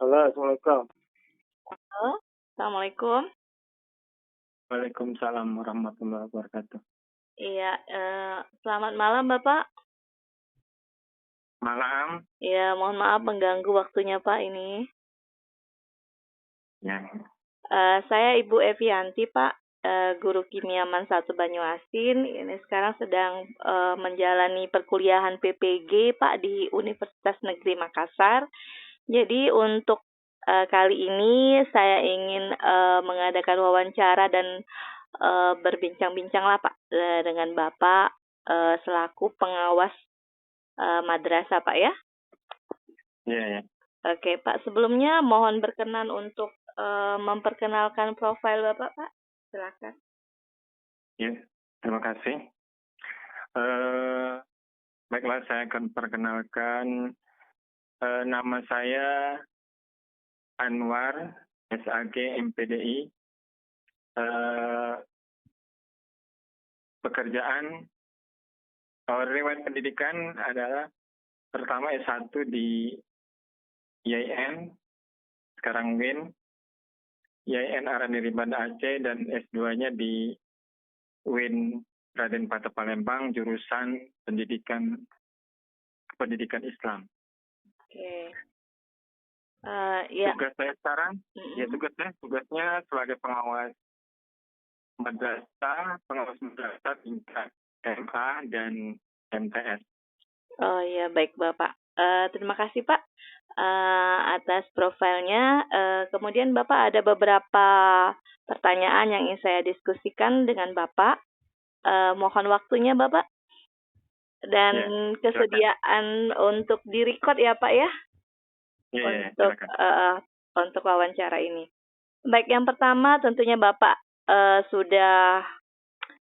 Halo, Assalamualaikum. Halo, Assalamualaikum. Waalaikumsalam warahmatullahi wabarakatuh. Iya, selamat malam Bapak. Malam. Iya, mohon maaf mengganggu waktunya Pak ini. Ya. Saya Ibu Evianti Pak, guru kimia MAN 1 Banyuasin. Ini sekarang sedang menjalani perkuliahan PPG Pak di Universitas Negeri Makassar. Jadi untuk kali ini saya ingin mengadakan wawancara dan berbincang-bincang lah Pak dengan Bapak selaku pengawas madrasah Pak ya. Iya, ya. Oke Pak, sebelumnya mohon berkenan untuk memperkenalkan profil Bapak Pak. Silakan. Ya, terima kasih. Baiklah, saya akan perkenalkan nama saya Anwar, SAG MPDI. Pekerjaan riwayat pendidikan adalah pertama S1 di IAIN, sekarang WIN, IAIN Araniri Banda Aceh, dan S2-nya di WIN Raden Patah Palembang, jurusan pendidikan Islam. Oke. Ya. Tugas saya sekarang, tugasnya sebagai pengawas madrasah tingkat MA dan MTS. Oh iya, baik Bapak. Terima kasih Pak atas profilnya. Kemudian Bapak ada beberapa pertanyaan yang ingin saya diskusikan dengan Bapak. Mohon waktunya Bapak dan kesediaan untuk direcord ya Pak ya. Untuk wawancara ini. Baik, yang pertama tentunya Bapak sudah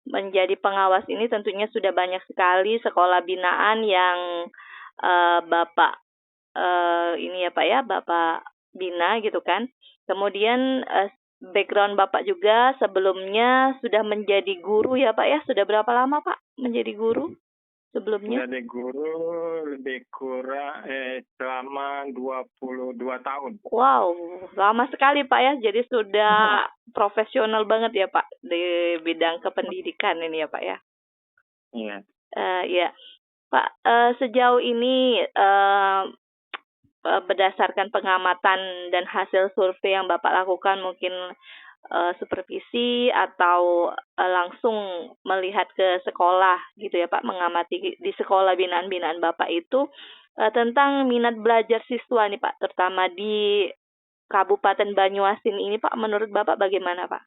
menjadi pengawas ini tentunya sudah banyak sekali sekolah binaan yang Bapak ini ya Pak ya, Bapak bina gitu kan. Kemudian background Bapak juga sebelumnya sudah menjadi guru ya Pak ya. Sudah berapa lama Pak menjadi guru sebelumnya? Menjadi guru lebih kurang selama 22 tahun. Wow, lama sekali Pak ya. Jadi sudah profesional banget ya Pak di bidang kependidikan ini ya Pak ya. Iya. Ya, Pak, sejauh ini berdasarkan pengamatan dan hasil survei yang Bapak lakukan mungkin supervisi atau langsung melihat ke sekolah gitu ya Pak, mengamati di sekolah binaan-binaan Bapak itu tentang minat belajar siswa nih Pak, terutama di Kabupaten Banyuasin ini Pak, menurut Bapak bagaimana Pak?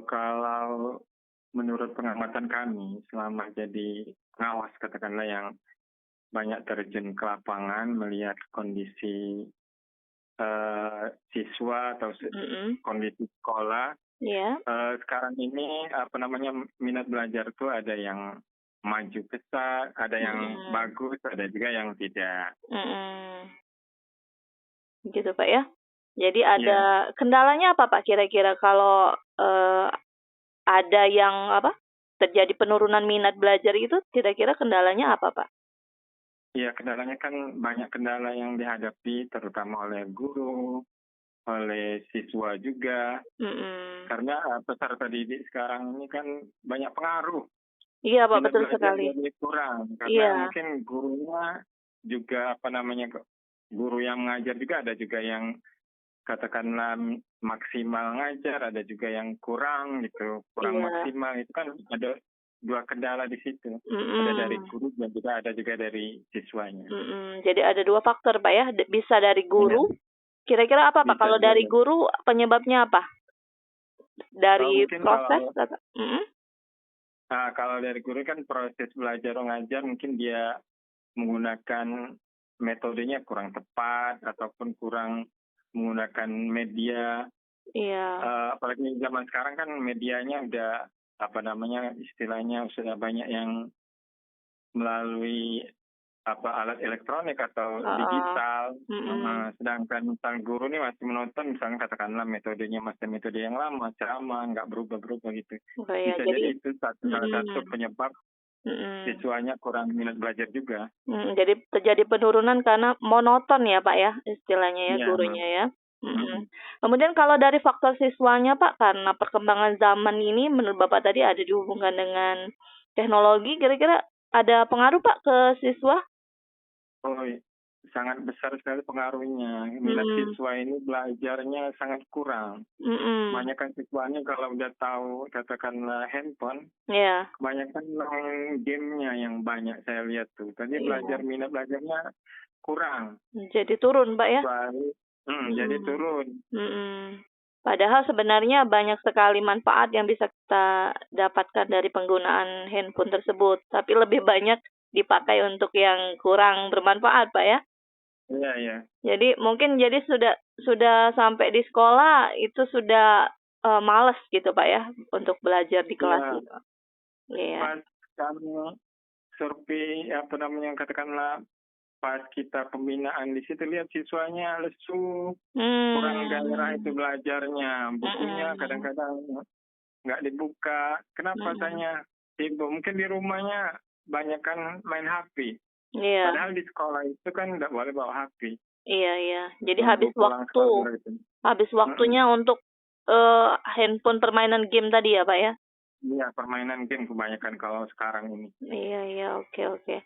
Kalau menurut pengamatan kami selama jadi pengawas katakanlah yang banyak terjun ke lapangan melihat kondisi siswa atau kondisi sekolah. Sekarang ini minat belajar itu ada yang maju pesat, ada yang bagus, ada juga yang tidak. Gitu Pak ya. Jadi ada kendalanya apa Pak kira-kira kalau ada yang terjadi penurunan minat belajar itu kira-kira kendalanya apa Pak? Iya, kendalanya kan banyak kendala yang dihadapi terutama oleh guru, oleh siswa juga. Karena peserta didik sekarang ini kan banyak pengaruh. Iya Pak, betul sekali. Jadi kurang karena mungkin gurunya juga guru yang mengajar juga ada juga yang katakanlah maksimal ngajar, ada juga yang kurang gitu, maksimal. Itu kan ada dua kendala di situ. Ada dari guru dan juga ada juga dari siswanya. Jadi ada dua faktor Pak ya, bisa dari guru. Kira-kira apa Pak kalau dari guru penyebabnya apa? Dari proses kalau dari guru kan proses belajar mengajar mungkin dia menggunakan metodenya kurang tepat ataupun kurang menggunakan media. Apalagi zaman sekarang kan medianya udah istilahnya sudah banyak yang melalui alat elektronik atau digital. Sedangkan guru ini masih menonton misalnya katakanlah metodenya masih metode yang lama, ceramah nggak berubah gitu. Bisa jadi itu salah satu penyebab siswanya kurang minat belajar juga. Jadi terjadi penurunan karena monoton ya Pak ya, istilahnya ya, Iya. gurunya ya. Kemudian kalau dari faktor siswanya Pak, karena perkembangan zaman ini menurut Bapak tadi ada dihubungkan dengan teknologi, kira-kira ada pengaruh Pak ke siswa? Oh, sangat besar sekali pengaruhnya. Minat siswa ini belajarnya sangat kurang. Kebanyakan siswanya kalau udah tahu katakanlah handphone, kebanyakan main gamenya yang banyak saya lihat tuh. Tadi minat belajarnya kurang. Jadi turun Pak ya? Jadi turun. Padahal sebenarnya banyak sekali manfaat yang bisa kita dapatkan dari penggunaan handphone tersebut, tapi lebih banyak dipakai untuk yang kurang bermanfaat, Pak ya? Iya. Jadi mungkin sudah sampai di sekolah itu sudah malas gitu, Pak ya, untuk belajar di kelas itu. Iya. Pas kami survei katakanlah pas kita pembinaan di situ lihat siswanya lesu, kurang gairah itu belajarnya, bukunya kadang-kadang nggak dibuka. Kenapa tanya? Sibuk, mungkin di rumahnya banyak kan main HP. Iya. Padahal di sekolah itu kan nggak boleh bawa HP. Iya. Jadi habis waktunya untuk handphone permainan game tadi ya Pak ya? Iya, permainan game kebanyakan kalau sekarang ini. Iya, oke.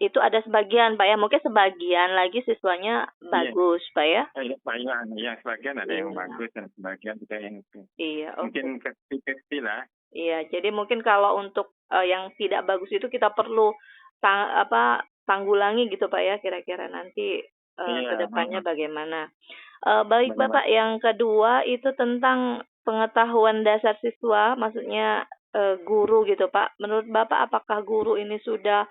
Itu ada sebagian Pak ya, mungkin sebagian lagi siswanya bagus Pak ya? Iya, sebagian ada yang bagus dan sebagian juga yang itu. Iya, mungkin kecil lah. Iya, jadi mungkin kalau untuk yang tidak bagus itu kita perlu tanggulangi gitu Pak ya, kira-kira nanti ke depannya bagaimana. Baik Bapak, yang kedua itu tentang pengetahuan dasar siswa, maksudnya guru gitu Pak. Menurut Bapak apakah guru ini sudah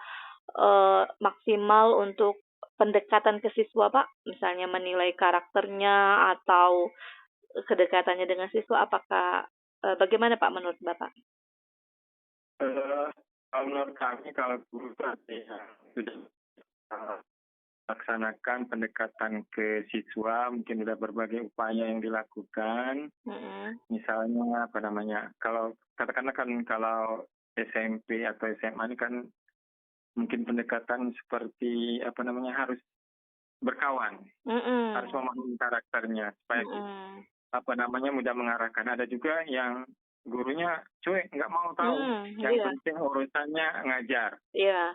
maksimal untuk pendekatan ke siswa Pak? Misalnya menilai karakternya atau kedekatannya dengan siswa, apakah bagaimana Pak menurut Bapak? Menurut kami kalau guru sudah laksanakan pendekatan ke siswa, mungkin sudah berbagai upaya yang dilakukan. Misalnya kalau katakanlah kan kalau SMP atau SMA ini kan mungkin pendekatan seperti harus berkawan, harus memahami karakternya supaya mudah mengarahkan. Ada juga yang gurunya cuek, nggak mau tahu. Yang penting urusannya ngajar.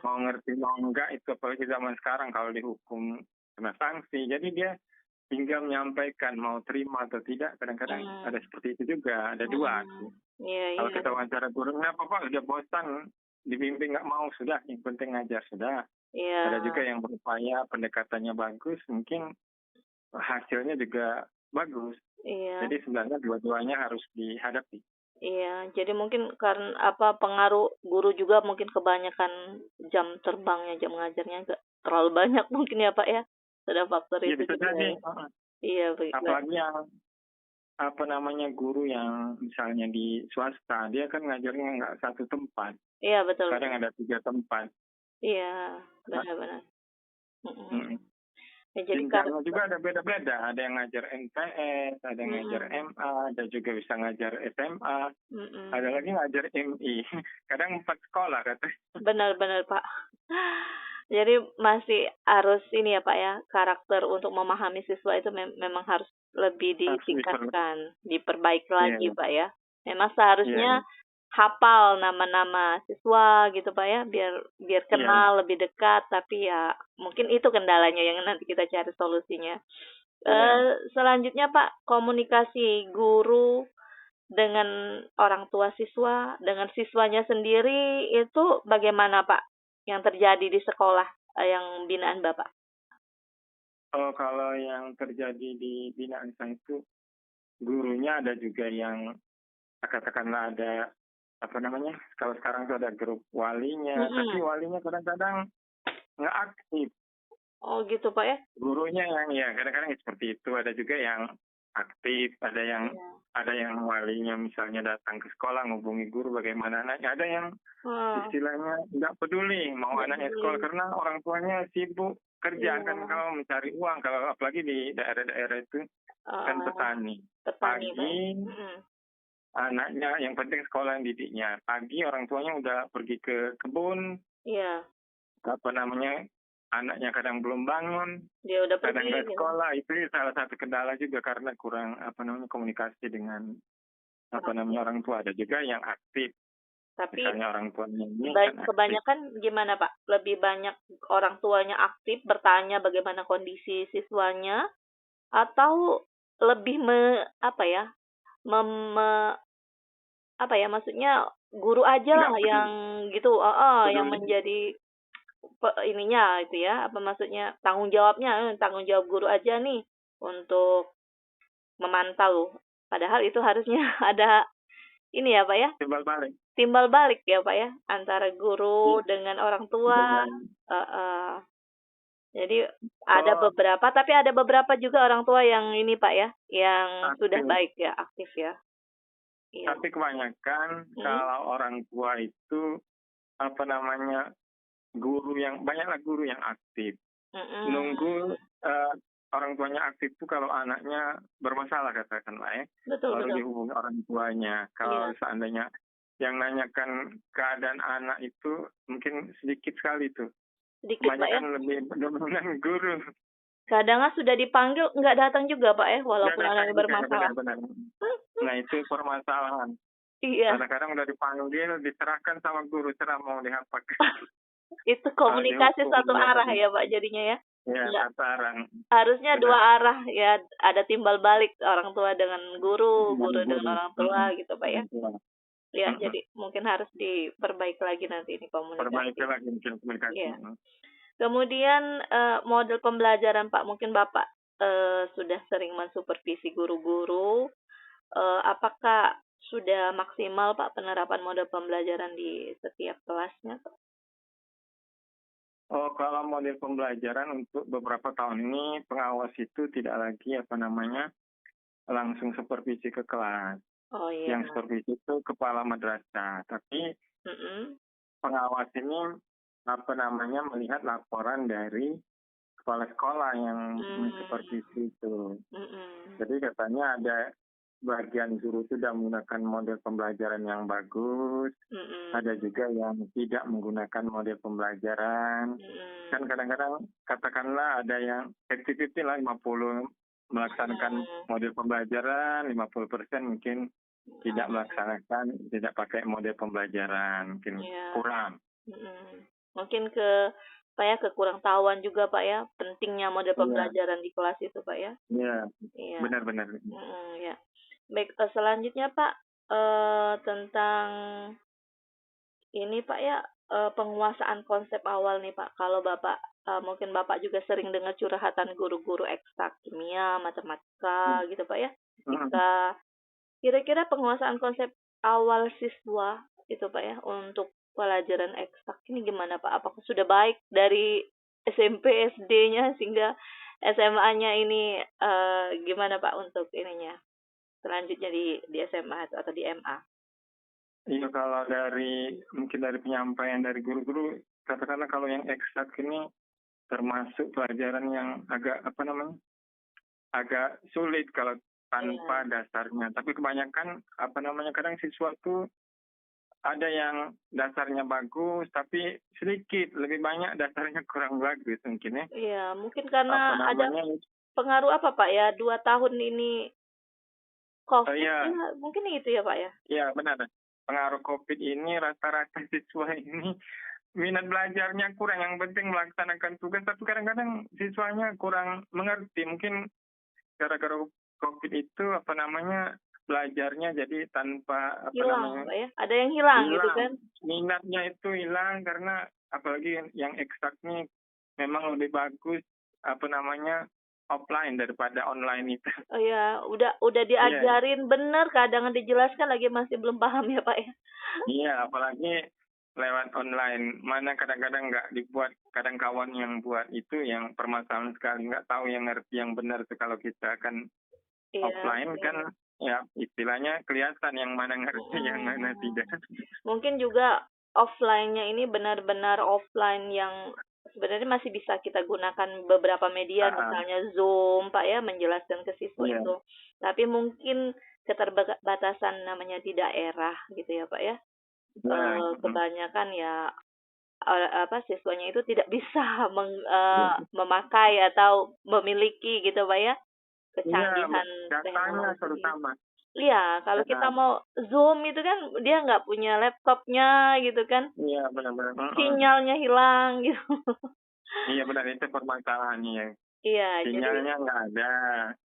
Mau ngerti mau enggak itu, apalagi zaman sekarang kalau dihukum kena sanksi. Jadi dia tinggal menyampaikan mau terima atau tidak. Kadang-kadang ada seperti itu juga. Ada dua. Kalau kita wawancara guru, kenapa Pak udah bosan dibimbing nggak mau, sudah yang penting ngajar sudah. Ada juga yang berupaya pendekatannya bagus, mungkin hasilnya juga bagus. Jadi sebenarnya dua-duanya harus dihadapi. Iya, jadi mungkin karena pengaruh guru juga mungkin kebanyakan jam terbangnya, jam ngajarnya nggak terlalu banyak mungkin ya Pak ya. Ada faktor itu juga. Iya, begitu. Apalagi yang guru yang misalnya di swasta, dia kan ngajarnya nggak satu tempat. Iya, betul. Kadang ada 3 tempat. Iya, benar-benar. Ya, jadi jenjangnya juga ada beda-beda. Ada yang ngajar MTS, ada yang ngajar MA, ada juga bisa ngajar SMA, ada lagi ngajar MI. Kadang 4 sekolah katanya. Benar-benar Pak. Jadi masih harus ini ya Pak ya, karakter untuk memahami siswa itu memang harus lebih ditingkatkan, diperbaiki lagi Pak ya. Memang seharusnya hafal nama-nama siswa gitu Pak ya, biar kenal lebih dekat, tapi ya mungkin itu kendalanya yang nanti kita cari solusinya. Selanjutnya Pak, komunikasi guru dengan orang tua siswa, dengan siswanya sendiri itu bagaimana Pak yang terjadi di sekolah yang binaan Bapak? Kalau yang terjadi di binaan saya itu, gurunya ada juga yang katakanlah ada kalau sekarang itu ada grup walinya, tapi walinya kadang-kadang nggak aktif. Oh gitu Pak ya? Gurunya yang kadang-kadang seperti itu. Ada juga yang aktif, ada yang walinya misalnya datang ke sekolah ngubungi guru bagaimana anaknya. Ada yang istilahnya nggak peduli mau anaknya sekolah karena orang tuanya sibuk kerja kan, kalau mencari uang, kalau apalagi di daerah-daerah itu kan petani. Pagi anaknya, yang penting sekolah yang didiknya. Pagi orang tuanya udah pergi ke kebun, Iya, anaknya kadang belum bangun, dia udah kadang pergi nggak gitu. sekolah. Itu salah satu kendala juga karena kurang komunikasi dengan orang tua. Ada juga yang aktif, Tapi misalnya orang tuanya ini kan aktif. kebanyakan gimana Pak? Lebih banyak orang tuanya aktif bertanya bagaimana kondisi siswanya, atau lebih maksudnya guru aja lah Nggak yang peduli, gitu, yang peduli. menjadi ininya itu ya, maksudnya tanggung jawab guru aja nih untuk memantau. Padahal itu harusnya ada ini ya Pak ya, Timbal balik timbal balik ya Pak ya, antara guru dengan orang tua. dengan Jadi ada beberapa juga orang tua yang ini Pak ya, yang sudah aktif. baik ya, aktif ya. Iya. Tapi kebanyakan kalau orang tua itu banyaklah guru yang aktif. Nunggu orang tuanya aktif itu kalau anaknya bermasalah katakanlah ya. Betul. Dihubungi orang tuanya. Kalau seandainya yang nanyakan keadaan anak itu mungkin sedikit sekali tuh. Sedikit Pak ya. Kebanyakan lebih dominan guru. Kadang sudah dipanggil nggak datang juga Pak ya, walaupun anaknya bermasalah. Benar. Nah itu permasalahan. Iya. Kadang-kadang udah dipanggil, diserahkan sama guru, mau dihapakan. Itu komunikasi satu arah ya Pak jadinya ya. Ya, satu arah. Harusnya dua arah ya, ada timbal balik orang tua dengan guru dengan orang tua gitu Pak ya. Ya, jadi mungkin harus diperbaiki lagi nanti ini komunikasi. Perbaiki lagi mungkin komunikasi. Iya. Kemudian model pembelajaran Pak, mungkin Bapak sudah sering mensupervisi guru-guru. Apakah sudah maksimal Pak penerapan model pembelajaran di setiap kelasnya Pak? Oh, kalau model pembelajaran untuk beberapa tahun ini pengawas itu tidak lagi langsung supervisi ke kelas. Oh iya. Yang supervisi itu kepala madrasah, tapi pengawas ini melihat laporan dari kepala sekolah yang mensupervisi itu. Jadi katanya ada bagian guru itu sudah menggunakan model pembelajaran yang bagus, ada juga yang tidak menggunakan model pembelajaran. Kan kadang-kadang katakanlah ada yang 50-50 lah, 50 melaksanakan model pembelajaran, 50% mungkin tidak melaksanakan, tidak pakai model pembelajaran, mungkin kurang. Mungkin kekurang tahuan juga Pak ya, pentingnya model pembelajaran di kelas itu Pak ya. Iya. Benar-benar. Ya. Baik, selanjutnya Pak, tentang ini Pak ya, penguasaan konsep awal nih Pak. Kalau Bapak, mungkin Bapak juga sering dengar curhatan guru-guru eksak kimia, matematika gitu Pak ya. Kira-kira penguasaan konsep awal siswa itu Pak ya, untuk pelajaran eksak ini gimana Pak? Apakah sudah baik dari SMP, SD-nya sehingga SMA-nya ini gimana Pak untuk ininya? Selanjutnya di SMA atau di MA? Iya, kalau mungkin dari penyampaian dari guru-guru, katakanlah kalau yang eksak ini termasuk pelajaran yang agak sulit kalau tanpa dasarnya. Tapi kebanyakan kadang siswa tuh ada yang dasarnya bagus, tapi sedikit lebih banyak dasarnya kurang bagus mungkin ya. Iya, mungkin karena ada pengaruh apa Pak ya, 2 tahun ini COVID ya, mungkin itu ya Pak ya? Iya benar. Pengaruh COVID ini rata-rata siswa ini minat belajarnya kurang. Yang penting melaksanakan tugas, tapi kadang-kadang siswanya kurang mengerti. Mungkin gara-gara COVID itu belajarnya jadi tanpa hilang, Pak ya? Ada yang hilang gitu kan? Minatnya itu hilang karena apalagi yang eksak nih memang lebih bagus offline daripada online itu. Oh ya, udah diajarin bener, kadang dijelaskan lagi masih belum paham ya Pak ya? Iya, apalagi lewat online. Mana kadang-kadang nggak dibuat, kadang kawan yang buat itu yang permasalahan sekali, nggak tahu yang ngerti yang benar tuh. Kalau kita kan offline kan ya istilahnya kelihatan yang mana ngerti yang mana tidak. Mungkin juga offline-nya ini benar-benar offline yang sebenarnya masih bisa kita gunakan beberapa media, misalnya Zoom Pak ya, menjelaskan ke siswa itu. Tapi mungkin keterbatasan namanya di daerah gitu ya Pak ya. Kebanyakan ya siswanya itu tidak bisa memakai atau memiliki gitu Pak ya kecanggihan datanya teknologi. terutama. Iya, kalau kita mau Zoom itu kan dia nggak punya laptopnya gitu kan. Iya, benar-benar. Sinyalnya hilang gitu. Iya, benar, itu permasalahannya. Iya, sinyalnya nggak ada.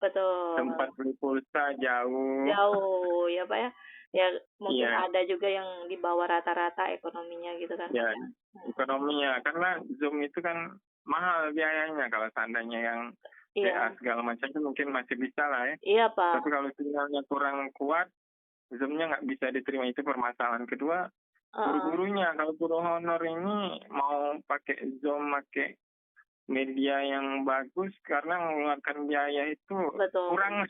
Betul. Tempat beli pulsa jauh. Jauh ya Pak ya. Ya mungkin ada juga yang di bawah rata-rata ekonominya gitu kan. Ya, ekonominya. Karena Zoom itu kan mahal biayanya. Kalau seandainya yang WA segala macam itu mungkin masih bisa lah ya. Iya Pak. Tapi kalau sinyalnya kurang kuat, Zoom-nya nggak bisa diterima. Itu permasalahan kedua. Guru-gurunya, kalau guru honor ini mau pakai Zoom, pakai media yang bagus karena mengeluarkan biaya itu kurang.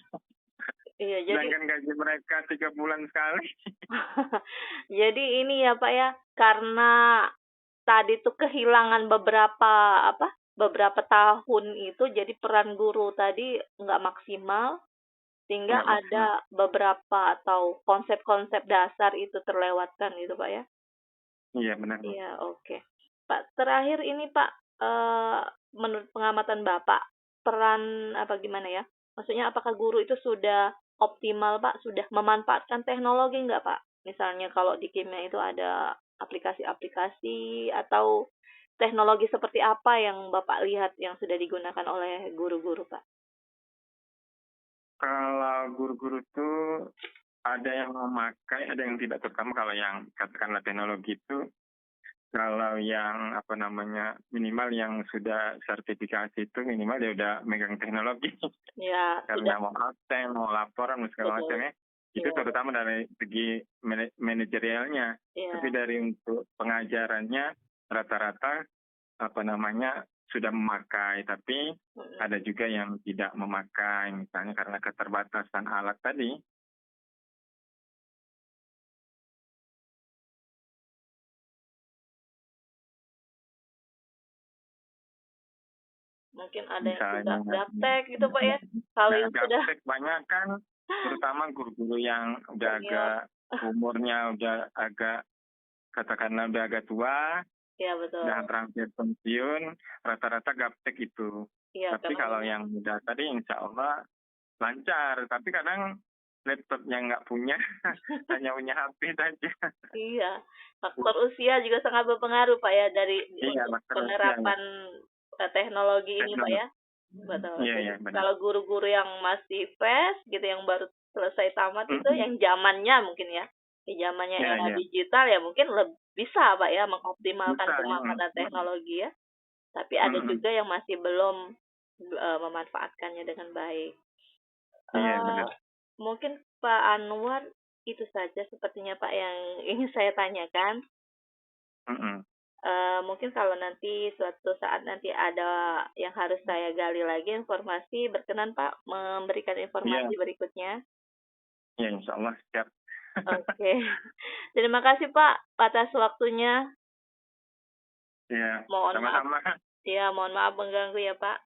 Iya, jadi sedangkan gaji mereka 3 bulan sekali. Jadi ini ya Pak ya, karena tadi tuh kehilangan beberapa tahun itu, jadi peran guru tadi nggak maksimal, sehingga ada beberapa atau konsep-konsep dasar itu terlewatkan gitu Pak ya. Iya benar. Iya, oke. Pak, terakhir ini Pak, menurut pengamatan Bapak, peran apa gimana ya? Maksudnya apakah guru itu sudah optimal Pak, sudah memanfaatkan teknologi nggak Pak? Misalnya kalau di kimia itu ada aplikasi-aplikasi atau teknologi seperti apa yang Bapak lihat yang sudah digunakan oleh guru-guru Pak? Kalau guru-guru itu ada yang memakai, ada yang tidak, terutama kalau yang katakanlah teknologi itu, kalau yang minimal yang sudah sertifikasi itu minimal dia udah megang teknologi. Ya. Karena mau absen, mau laporan, segala macamnya. Itu terutama dari segi manajerialnya. Tapi dari untuk pengajarannya rata-rata sudah memakai, tapi ada juga yang tidak memakai, misalnya karena keterbatasan alat tadi. Mungkin ada yang sudah gaptek gitu Pak ya. Kalau yang sudah gaptek banyak kan, terutama guru-guru yang udah agak umurnya udah agak katakanlah udah agak tua. Iya betul. Udah hampir pensiun, rata-rata gaptek itu. Iya, tapi kalau yang muda tadi insya Allah lancar. Tapi kadang laptopnya nggak punya, hanya punya HP saja. Iya, faktor usia juga sangat berpengaruh Pak ya dari penerapan teknologi ini Pak ya. Betul. Iya, kalau guru-guru yang masih fresh gitu, yang baru selesai tamat itu, yang zamannya mungkin ya, di zamannya era digital ya mungkin bisa Pak ya mengoptimalkan pemanfaatan teknologi ya. Tapi ada juga yang masih belum memanfaatkannya dengan baik. Mungkin Pak Anwar itu saja sepertinya Pak yang ingin saya tanyakan. Mungkin kalau nanti suatu saat nanti ada yang harus saya gali lagi informasi, berkenan Pak memberikan informasi berikutnya. Ya, insya Allah siap. Oke. Terima kasih Pak atas waktunya. Ya, mohon sama-sama. Maaf. Ya, mohon maaf mengganggu ya Pak.